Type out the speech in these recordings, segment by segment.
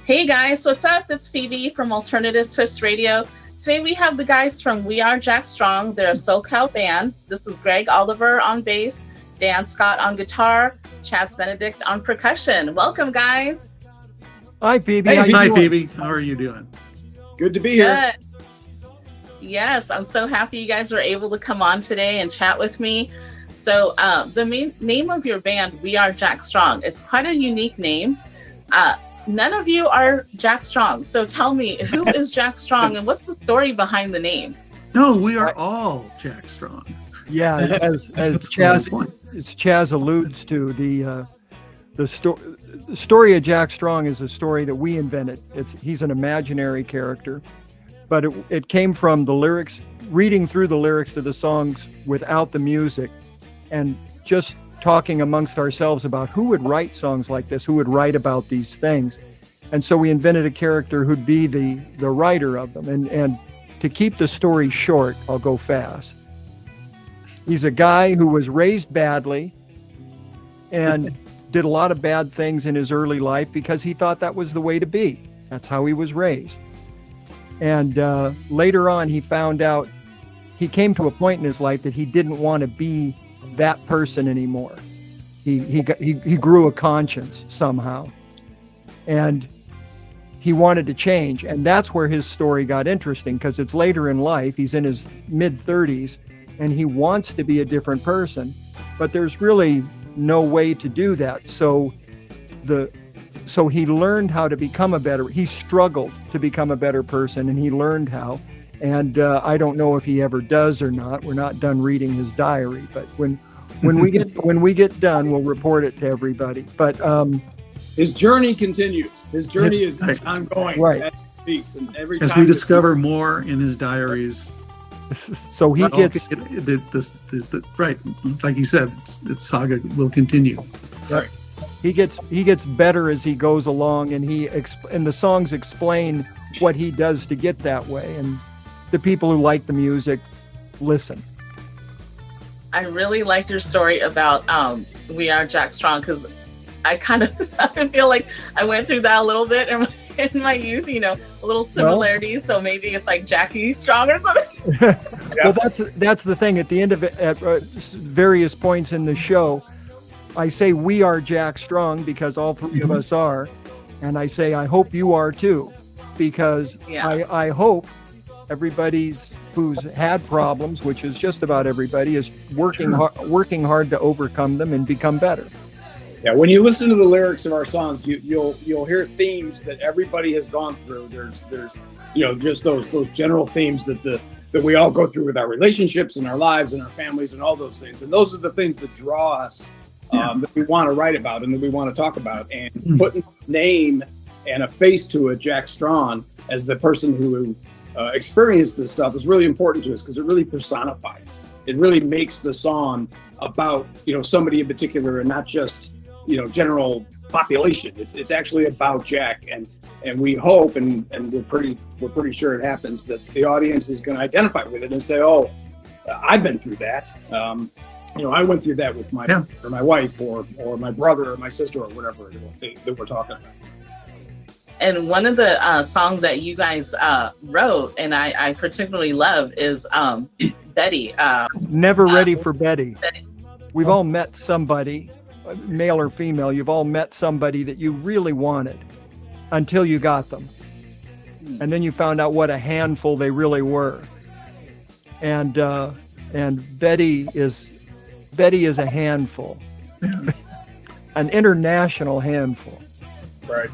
Hey guys, what's up? It's Phoebe from Alternative Twist Radio. Today we have the guys from WeAreJackStrong. They're a SoCal band. This is Gregg Oliver on bass, Dan Scott on guitar, Chas Benedict on percussion. Welcome, guys. Hi, Phoebe. Hey, Hi, Phoebe. How are you doing? Good to be here. Yes, I'm so happy you guys were able to come on today and chat with me. So the main name of your band, WeAreJackStrong, it's quite a unique name. None of you are Jack Strong. So tell me, who is Jack Strong and what's the story behind the name? No, we are all Jack Strong. Yeah, as Chas alludes to, the story of Jack Strong is a story that we invented. He's an imaginary character, but it came from the lyrics, reading through the lyrics to the songs without the music, and just talking amongst ourselves about who would write songs like this, who would write about these things. And so we invented a character who'd be the writer of them. And to keep the story short, I'll go fast. He's a guy who was raised badly and did a lot of bad things in his early life because he thought that was the way to be. That's how he was raised. And later on, he found out, he came to a point in his life that he didn't want to be that person anymore. He grew a conscience somehow, and he wanted to change. And that's where his story got interesting, because it's later in life. He's in his mid-30s, and he wants to be a different person, but there's really no way to do that. So he learned how to become he struggled to become a better person, and he learned how. And I don't know if he ever does or not. We're not done reading his diary, but when we get done, we'll report it to everybody. But his journey continues. His journey is ongoing. Right. As he speaks, and every As time we discover more in his diaries. So he gets right, like you said, the saga will continue. Right. He gets better as he goes along, and and the songs explain what he does to get that way. And the people who like the music listen. I really like your story about WeAreJackStrong, because I kind of feel like I went through that a little bit in my youth, a little similarities. So maybe it's like Jackie Strong or something. Well, that's the thing. At the end of it, at various points in the show, I say we are Jack Strong because all three of us are, and I say I hope you are too, because I hope everybody's who's had problems, which is just about everybody, is working hard to overcome them and become better. Yeah, when you listen to the lyrics of our songs, you'll hear themes that everybody has gone through. There's just those general themes that we all go through with our relationships and our lives and our families and all those things. And those are the things that draw us, that we want to write about and that we want to talk about. And putting a name and a face to it, Jack Strong, as the person who experienced this stuff, is really important to us, because it really personifies. It really makes the song about somebody in particular, and not just general population. It's actually about Jack, and we hope, and we're pretty sure it happens, that the audience is going to identify with it and say, oh, I've been through that. I went through that with my wife or my brother or my sister or whatever that we're talking about. And one of the songs that you guys wrote, and I particularly love, is Betty. Never Ready for Betty. We've all met somebody, male or female, you've all met somebody that you really wanted until you got them. And then you found out what a handful they really were. And Betty is a handful, an international handful. Right.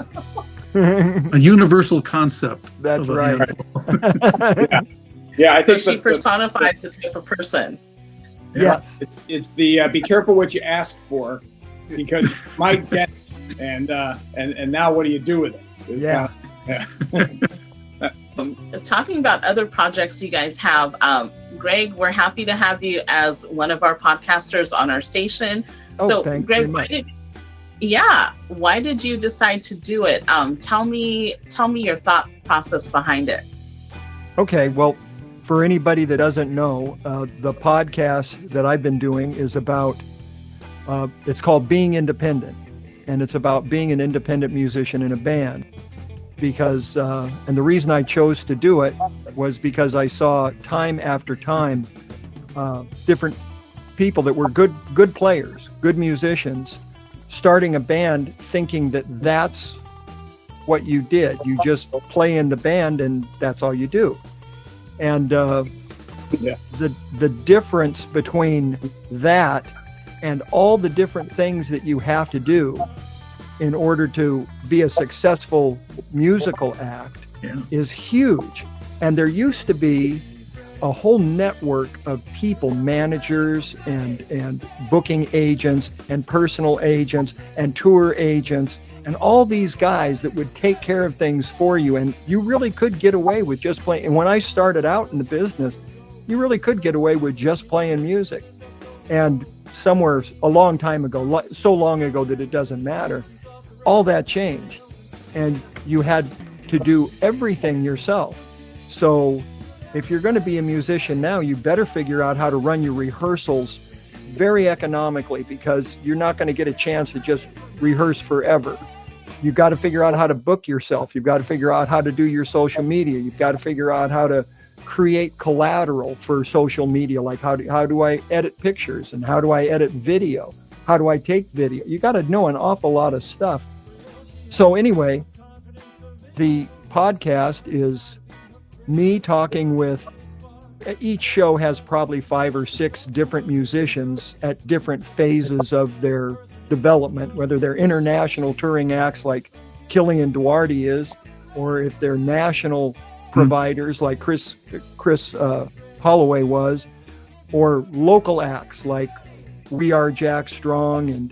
A universal concept. That's right. Yeah, I think so. She personifies the type of person. Yes. It's the be careful what you ask for, because you might get, and now what do you do with it? Talking about other projects you guys have, Gregg, we're happy to have you as one of our podcasters on our station. So, thanks, Gregg, why did you decide to do it? Tell me your thought process behind it. Okay, well, for anybody that doesn't know, the podcast that I've been doing is about, it's called Being Independent, and it's about being an independent musician in a band. because, and the reason I chose to do it was because I saw time after time different people that were good players, good musicians, starting a band thinking that that's what you did. You just play in the band and that's all you do. And the difference between that and all the different things that you have to do in order to be a successful musical act is huge. And there used to be a whole network of people, managers and booking agents and personal agents and tour agents and all these guys that would take care of things for you. And you really could get away with just playing. And when I started out in the business, you really could get away with just playing music. And somewhere a long time ago, so long ago that it doesn't matter, all that changed. And you had to do everything yourself. So if you're going to be a musician now, you better figure out how to run your rehearsals very economically, because you're not going to get a chance to just rehearse forever. You've got to figure out how to book yourself. You've got to figure out how to do your social media. You've got to figure out how to create collateral for social media, like how do I edit pictures, and how do I edit video? How do I take video? You got to know an awful lot of stuff. So anyway, the podcast is me talking with, each show has probably 5 or 6 different musicians at different phases of their development, whether they're international touring acts like Killian Duarte is, or if they're national providers like Chris Holloway was, or local acts like WeAreJackStrong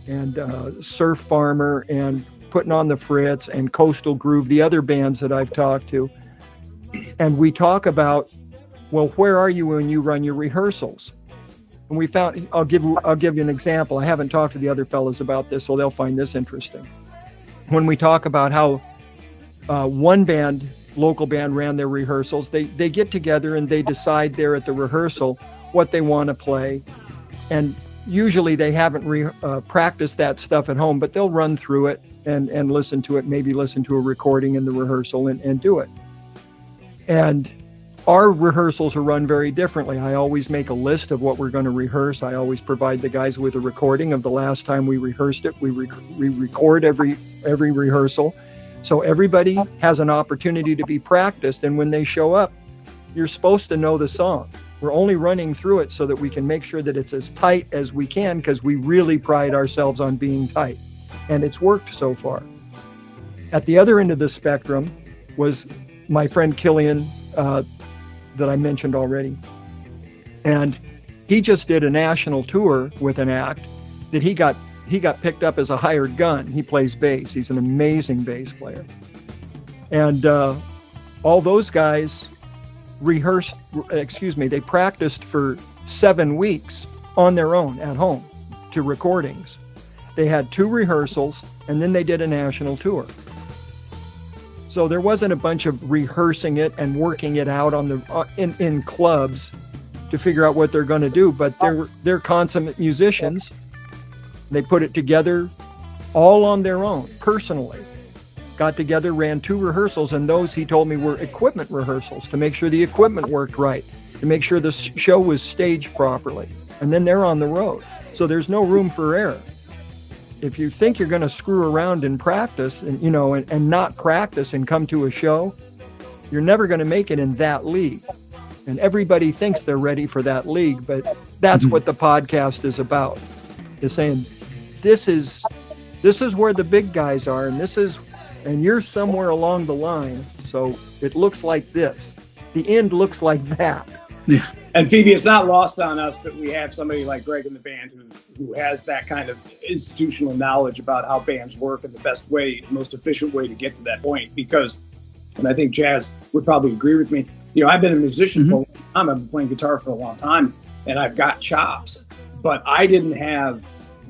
and Surf Farmer and Putting on the Fritz and Coastal Groove, the other bands that I've talked to. And we talk about, well, where are you when you run your rehearsals? And we found, I'll give you an example. I haven't talked to the other fellas about this, so they'll find this interesting. When we talk about how one band, local band, ran their rehearsals, they get together and they decide there at the rehearsal what they want to play. And usually they haven't practiced that stuff at home, but they'll run through it and listen to it, maybe listen to a recording in the rehearsal and do it. And our rehearsals are run very differently. I always make a list of what we're going to rehearse. I always provide the guys with a recording of the last time we rehearsed it. We record every rehearsal. So everybody has an opportunity to be practiced. And when they show up, you're supposed to know the song. We're only running through it so that we can make sure that it's as tight as we can, because we really pride ourselves on being tight. And it's worked so far. At the other end of the spectrum was my friend Killian, that I mentioned already. And he just did a national tour with an act that he got picked up as a hired gun. He plays bass. He's an amazing bass player. And all those guys they practiced for 7 weeks on their own at home to recordings. They had 2 rehearsals, and then they did a national tour. So there wasn't a bunch of rehearsing it and working it out on in clubs to figure out what they're going to do, but they're consummate musicians. They put it together all on their own, personally. Got together, ran 2 rehearsals, and those, he told me, were equipment rehearsals to make sure the equipment worked right, to make sure the show was staged properly. And then they're on the road. So there's no room for error. If you think you're going to screw around in practice and not practice and come to a show, you're never going to make it in that league. And everybody thinks they're ready for that league, but that's what the podcast is about. Is saying, this is where the big guys are, and you're somewhere along the line. So it looks like this. The end looks like that. Yeah. And Phoebe, it's not lost on us that we have somebody like Gregg in the band who has that kind of institutional knowledge about how bands work and the best way, most efficient way to get to that point. Because, and I think Chas would probably agree with me, I've been a musician for a long time. I've been playing guitar for a long time, and I've got chops, but I didn't have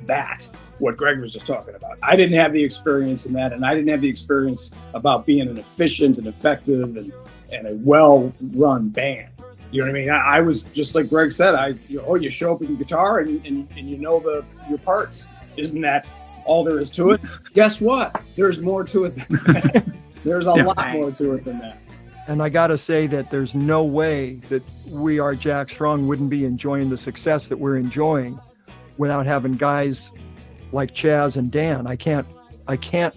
that, what Gregg was just talking about. I didn't have the experience in that, and I didn't have the experience about being an efficient and effective and a well-run band. You know what I mean? I was just like Gregg said. You show up with your guitar and you know your parts. Isn't that all there is to it? Guess what? There's more to it than that. There's a lot more to it than that. And I got to say that there's no way that We Are Jack Strong wouldn't be enjoying the success that we're enjoying without having guys like Chas and Dan. I can't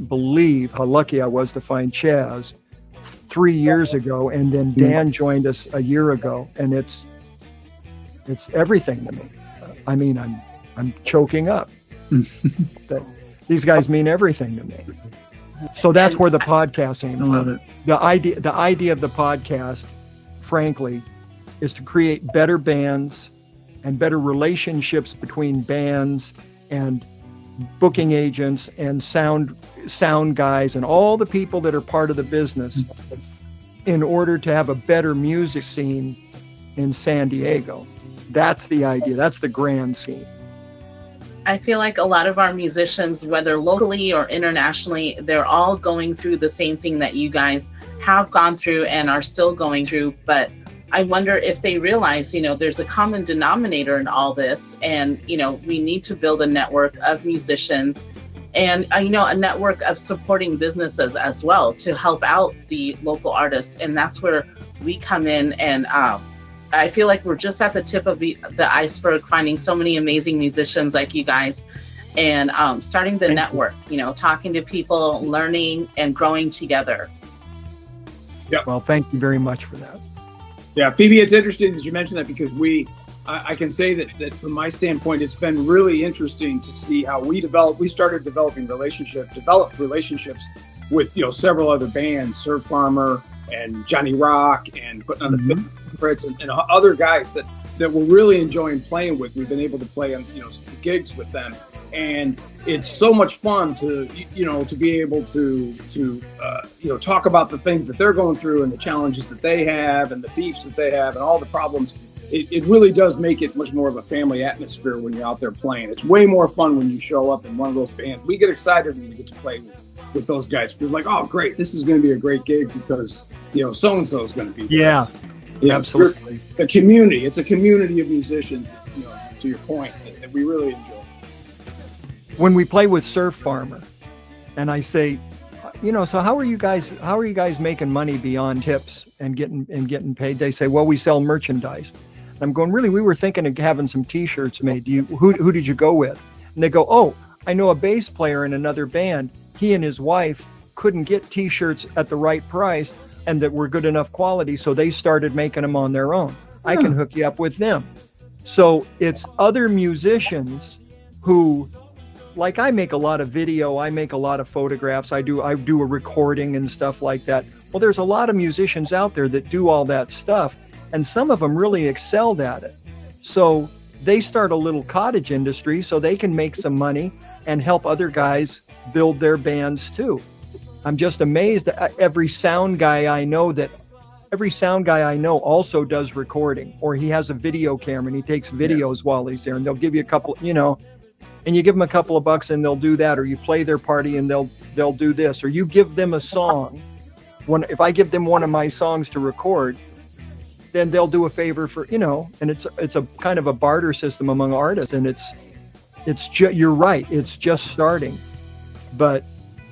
believe how lucky I was to find Chas 3 years ago, and then Dan joined us a year ago, and it's everything to me. I mean, I'm choking up. These guys mean everything to me. So that's where the podcast came from. I love it. The idea of the podcast, frankly, is to create better bands and better relationships between bands and booking agents and sound guys and all the people that are part of the business in order to have a better music scene in San Diego. That's the idea. That's the grand scene. I feel like a lot of our musicians, whether locally or internationally, they're all going through the same thing that you guys have gone through and are still going through. But I wonder if they realize, there's a common denominator in all this. And, we need to build a network of musicians and, a network of supporting businesses as well to help out the local artists. And that's where we come in. And I feel like we're just at the tip of the iceberg, finding so many amazing musicians like you guys and starting the network, talking to people, learning and growing together. Yeah. Well, thank you very much for that. Yeah, Phoebe, it's interesting that you mentioned that because I can say that from my standpoint, it's been really interesting to see how we started developing relationships with, several other bands, Surf Farmer and Johnny Rock and putting on the Fritz and other guys that we're really enjoying playing with. We've been able to play on, some gigs with them. And it's so much fun to be able to talk about the things that they're going through and the challenges that they have and the beefs that they have and all the problems. It really does make it much more of a family atmosphere when you're out there playing. It's way more fun when you show up in one of those bands. We get excited when we get to play with those guys. We're like, oh, great, this is going to be a great gig because, so-and-so is going to be there. Yeah, absolutely. The community, it's a community of musicians, to your point, that we really enjoy. When we play with Surf Farmer and I say, so how are you guys making money beyond tips and getting paid? They say, well, we sell merchandise. I'm going, really? We were thinking of having some T-shirts made. Who did you go with? And they go, oh, I know a bass player in another band. He and his wife couldn't get T-shirts at the right price and that were good enough quality, so they started making them on their own. I can hook you up with them. So it's other musicians who, like, I make a lot of video, I make a lot of photographs, I do a recording and stuff like that. Well, there's a lot of musicians out there that do all that stuff, and some of them really excelled at it. So they start a little cottage industry so they can make some money and help other guys build their bands too. I'm just amazed that every sound guy I know also does recording, or he has a video camera and he takes videos while he's there, and they'll give you a couple, and you give them a couple of bucks and they'll do that, or you play their party and they'll do this, or you give them a song. If I give them one of my songs to record, then they'll do a favor for, and it's a kind of a barter system among artists, and you're right, it's just starting, but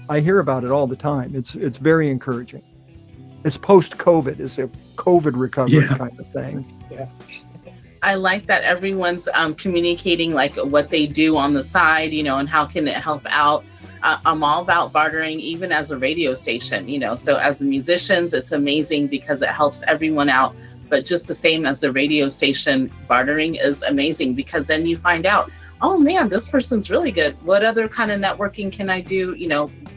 I hear about it all the time. It's very encouraging. It's post-COVID, it's a COVID recovery kind of thing. Yeah. I like that everyone's communicating like what they do on the side, and how can it help out. I'm all about bartering, even as a radio station, so as musicians, it's amazing because it helps everyone out. But just the same as the radio station, bartering is amazing because then you find out, oh man, this person's really good. What other kind of networking can I do?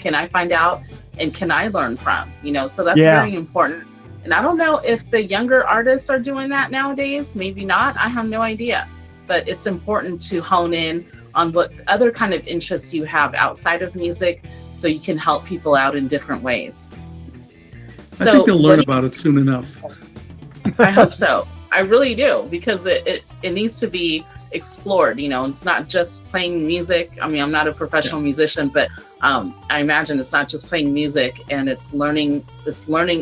Can I find out and can I learn from? So that's very important. And I don't know if the younger artists are doing that nowadays. Maybe not. I have no idea. But it's important to hone in on what other kind of interests you have outside of music so you can help people out in different ways. I think they'll learn about it soon enough. I hope so. I really do, because it needs to be explored. It's not just playing music. I mean, I'm not a professional musician, but I imagine it's not just playing music, and it's learning,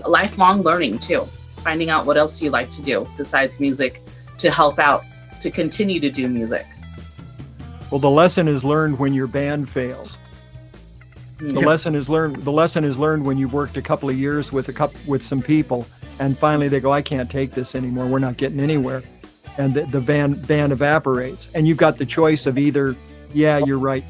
lifelong learning too, finding out what else you like to do besides music to help out, to continue to do music. Well, the lesson is learned when your band fails. The lesson is learned. The lesson is learned when you've worked a couple of years with some people, and finally they go, "I can't take this anymore. We're not getting anywhere," and the band evaporates. And you've got the choice of either, "Yeah, you're right.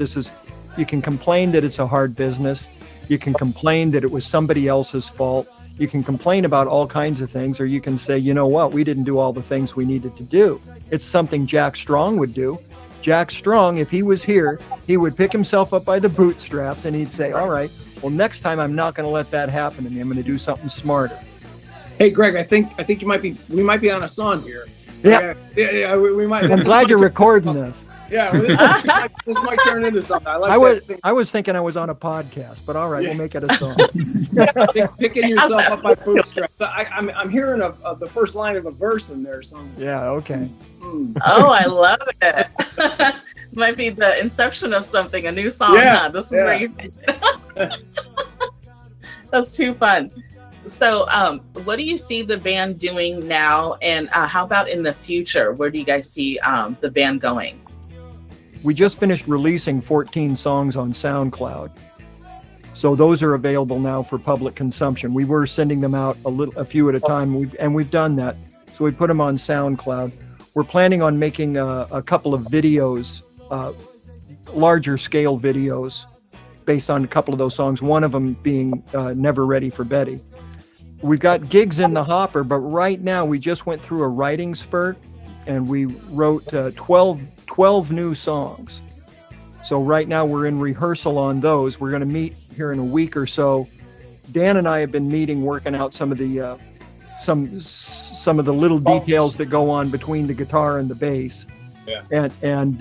You can complain that it's a hard business. You can complain that it was somebody else's fault. You can complain about all kinds of things, or you can say, you know what? We didn't do all the things we needed to do. It's something Jack Strong would do. Jack Strong, if he was here, he would pick himself up by the bootstraps and he'd say, all right, well, next time I'm not going to let that happen to me. I'm going to do something smarter." Hey, Greg, I think we might be on a song here. Yeah. We might. I'm glad you're recording this. Yeah, well, this might turn into something. I was thinking I was on a podcast, but all right, we'll make it a song. Picking yourself up by bootstraps. I'm hearing the first line of a verse in there. Yeah, okay. Oh, I love it. Might be the inception of something, a new song. Yeah, huh? This is where you. That's too fun. So, what do you see the band doing now, and how about in the future? Where do you guys see the band going? We just finished releasing 14 songs on SoundCloud. So those are available now for public consumption. We were sending them out a few at a time, we've done that. So we put them on SoundCloud. We're planning on making a couple of videos, larger scale videos, based on a couple of those songs, one of them being Never Ready for Betty. We've got gigs in the hopper, but right now we just went through a writing spurt, and we wrote 12 new songs. So right now we're in rehearsal on those. We're going to meet here in a week or so. Dan and I have been meeting, working out some of the some of the little details that go on between the guitar and the bass. Yeah. And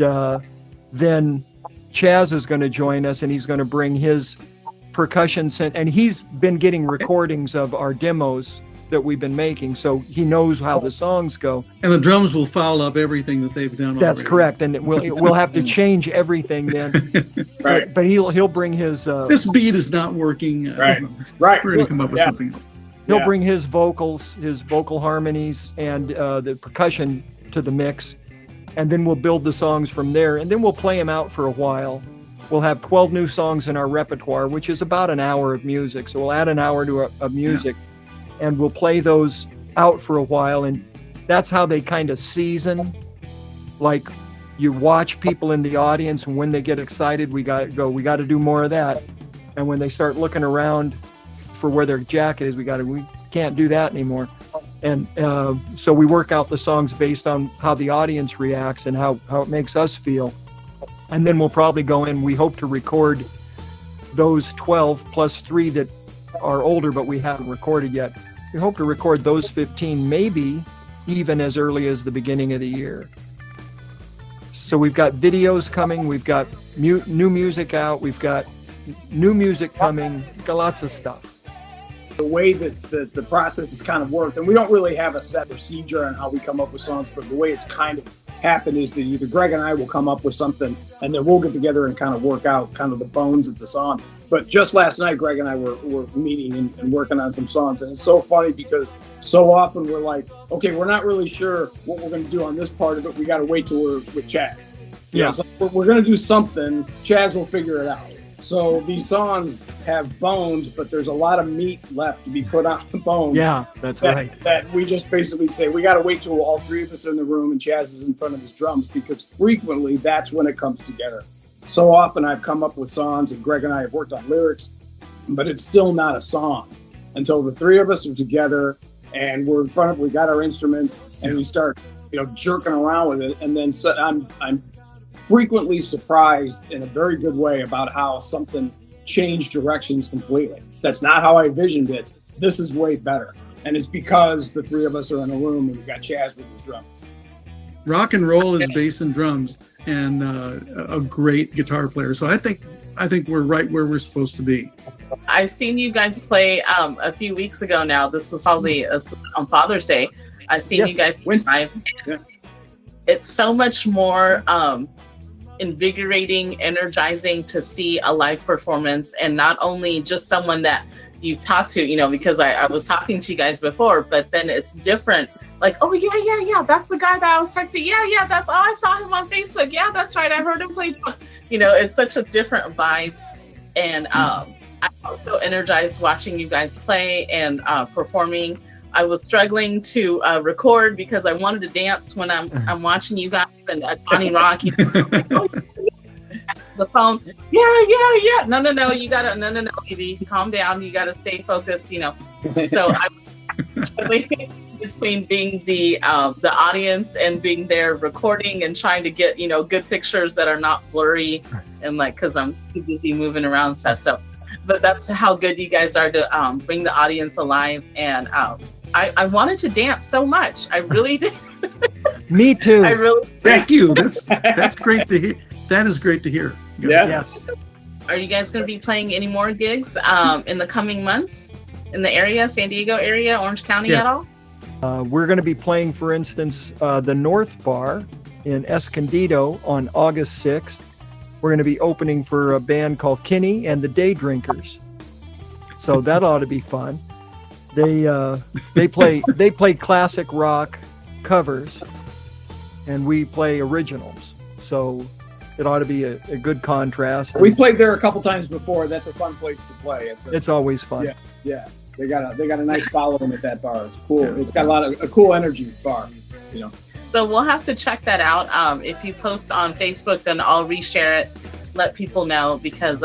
then Chas is going to join us, and he's going to bring his percussion and he's been getting recordings of our demos that we've been making, so he knows how the songs go. And the drums will foul up everything that they've done. That's already. correct, and we'll have to change everything then. Right. But he'll bring his. This beat is not working. Right. We're going to come up with something else. He'll bring his vocals, his vocal harmonies, and the percussion to the mix, and then we'll build the songs from there, and then we'll play them out for a while. We'll have 12 new songs in our repertoire, which is about an hour of music. So we'll add an hour to a music. Yeah. And we'll play those out for a while, and that's how they kind of season. Like, you watch people in the audience, and when they get excited, we got to do more of that. And when they start looking around for where their jacket is, we can't do that anymore. And so we work out the songs based on how the audience reacts and how it makes us feel. And then we'll probably go in. We hope to record those 12 plus 3 that are older, but we haven't recorded yet. We hope to record those 15, maybe even as early as the beginning of the year. So we've got videos coming, we've got new music out, we've got new music coming, we've got lots of stuff. The way that the process has kind of worked, and we don't really have a set procedure on how we come up with songs, but the way it's kind of happened is that either Greg and I will come up with something, and then we'll get together and kind of work out kind of the bones of the song. But just last night, Greg and I were meeting and working on some songs. And it's so funny because so often we're like, okay, we're not really sure what we're going to do on this part of it. We got to wait till we're with Chas. Yeah. So we're going to do something. Chas will figure it out. So these songs have bones, but there's a lot of meat left to be put on the bones. Yeah, that's right. That we just basically say, we got to wait till all 3 of us are in the room and Chas is in front of his drums, because frequently that's when it comes together. So often I've come up with songs and Greg and I have worked on lyrics, but it's still not a song until the 3 of us are together and we're in front of, we got our instruments and we start, jerking around with it. And then I'm frequently surprised in a very good way about how something changed directions completely. That's not how I envisioned it. This is way better. And it's because the 3 of us are in a room and we've got Chas with his drums. Rock and roll is bass and drums, and a great guitar player. So I think we're right where we're supposed to be. I've seen you guys play a few weeks ago now. This was probably on Father's Day. I've seen you guys play live. Yeah. It's so much more invigorating, energizing to see a live performance, and not only just someone that you talk to, because I was talking to you guys before, but then it's different. Like, oh, yeah, that's the guy that I was texting. Yeah, that's, I saw him on Facebook. Yeah, that's right, I heard him play. It's such a different vibe. And I'm also energized watching you guys play and performing. I was struggling to record because I wanted to dance when I'm watching you guys and Johnny Rock. You know, like, oh, the phone. Yeah. No. You gotta no, baby. Calm down. You gotta stay focused. You know. So I was struggling between being the audience and being there recording and trying to get good pictures that are not blurry and like because I'm too busy moving around and stuff. So, but that's how good you guys are to bring the audience alive. And I wanted to dance so much. I really did. Me too. I really. Thank you. That's great to hear. That is great to hear. Yeah. Yes. Are you guys going to be playing any more gigs in the coming months in the area, San Diego area, Orange County at all? We're going to be playing, for instance, the North Bar in Escondido on August 6th. We're going to be opening for a band called Kinney and the Day Drinkers. So that ought to be fun. They play classic rock covers, and we play originals. So it ought to be a good contrast. We played there a couple times before. That's a fun place to play. It's always fun. Yeah. They got a nice following at that bar. It's cool. It's got a cool energy bar. So we'll have to check that out. If you post on Facebook, then I'll reshare it. Let people know because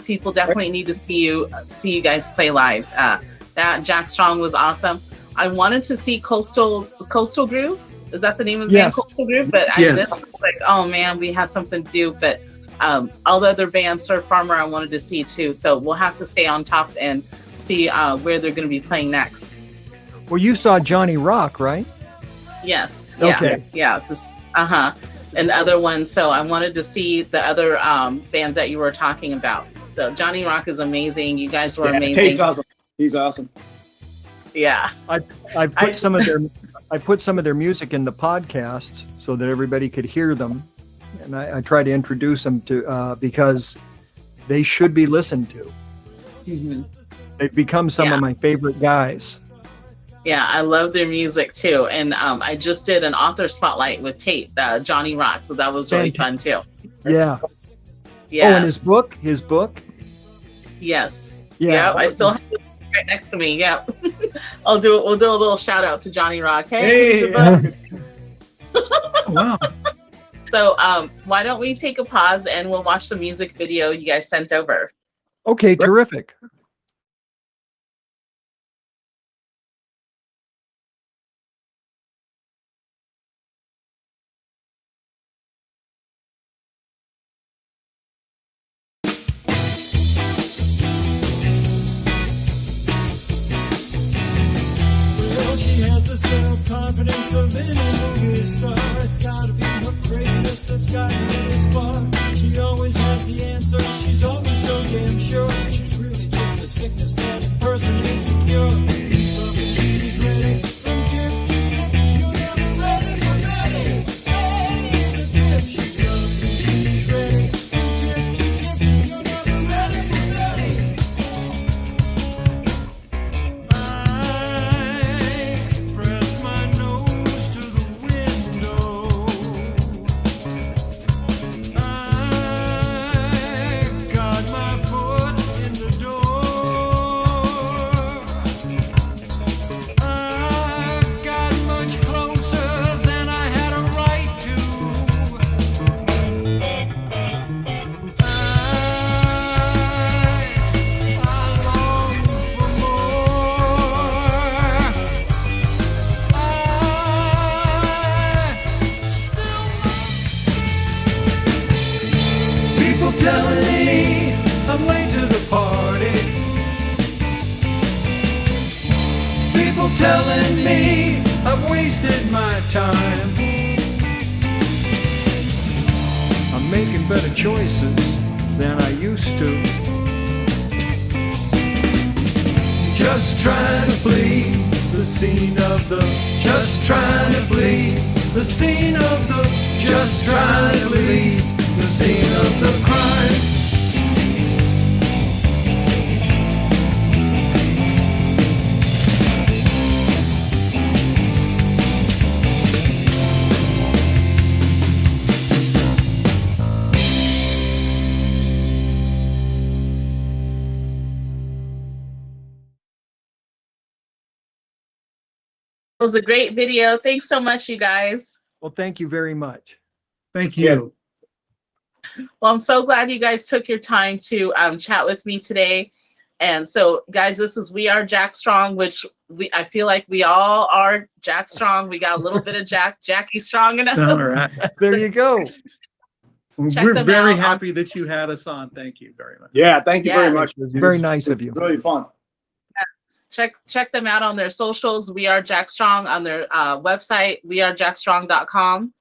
people definitely need to see you guys play live. That Jack Strong was awesome. I wanted to see Coastal Groove. Is that the name of the band, Coastal Groove? But this was like, oh man, we had something to do. But all the other bands, Surf Farmer, I wanted to see too. So we'll have to stay on top and see where they're going to be playing next. Well, you saw Johnny Rock, right? Yes. Okay. Yeah. And other ones. So I wanted to see the other bands that you were talking about. So Johnny Rock is amazing. You guys were amazing. Tate's awesome. He's awesome. Yeah. I put some of their music in the podcasts so that everybody could hear them, and I try to introduce them to because they should be listened to. Mm-hmm. They've become some of my favorite guys. Yeah, I love their music too, and I just did an author spotlight with Tate, Johnny Rock, so that was really fun too. Yeah. Yeah. Oh, and his book. Yes. Yeah. I still have it right next to me. Yeah. We'll do a little shout out to Johnny Rock. Hey. Here's your book. Wow. So why don't we take a pause and we'll watch the music video you guys sent over. Okay, terrific. The self-confidence of any movie star. It's gotta be her craziness that's gotten her this far. She always has the answer. She's always so damn sure. She's really just a sickness that impersonates a cure. She's ready from tip to tip. You're never ready for ready. Ready is a tip. She's lovely. She's ready from tip to tip. You're never ready for ready. Telling me I'm late to the party. People telling me I've wasted my time. I'm making better choices than I used to. Just trying to flee the scene of the. Just trying to flee the scene of the. Just trying to flee the scene of the crime. It was a great video. Thanks so much, you guys. Well, thank you very much. Thank you. Well, I'm so glad you guys took your time to chat with me today. And so, guys, this is We Are Jack Strong, which I feel like we all are Jack Strong. We got a little bit of Jackie Strong in us. All right. There you go. We're very happy that you had us on. Thank you very much. Yeah, thank you very much. It was very nice of you. Really fun. Check them out on their socials. We Are Jack Strong on their website, WeAreJackStrong.com.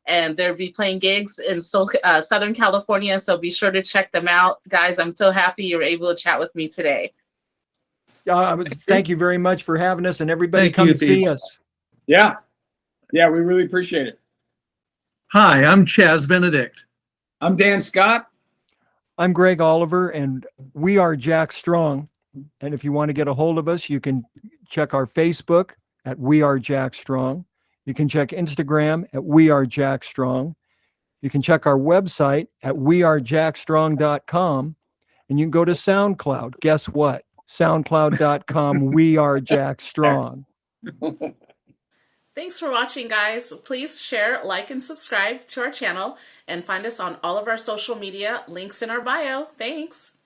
And they'll be playing gigs in Southern California, so be sure to check them out. Guys, I'm so happy you were able to chat with me today. Thank you very much for having us, and everybody come see us. Yeah. Yeah, we really appreciate it. Hi, I'm Chas Benedict. I'm Dan Scott. I'm Gregg Oliver, and we are Jack Strong. And if you want to get a hold of us, you can check our Facebook at We Are Jack Strong. You can check Instagram at We Are Jack Strong. You can check our website at WeAreJackStrong.com. And you can go to SoundCloud. Guess what? SoundCloud.com, We Are Jack Strong. Thanks for watching, guys. Please share, like, and subscribe to our channel, and find us on all of our social media, links in our bio. Thanks.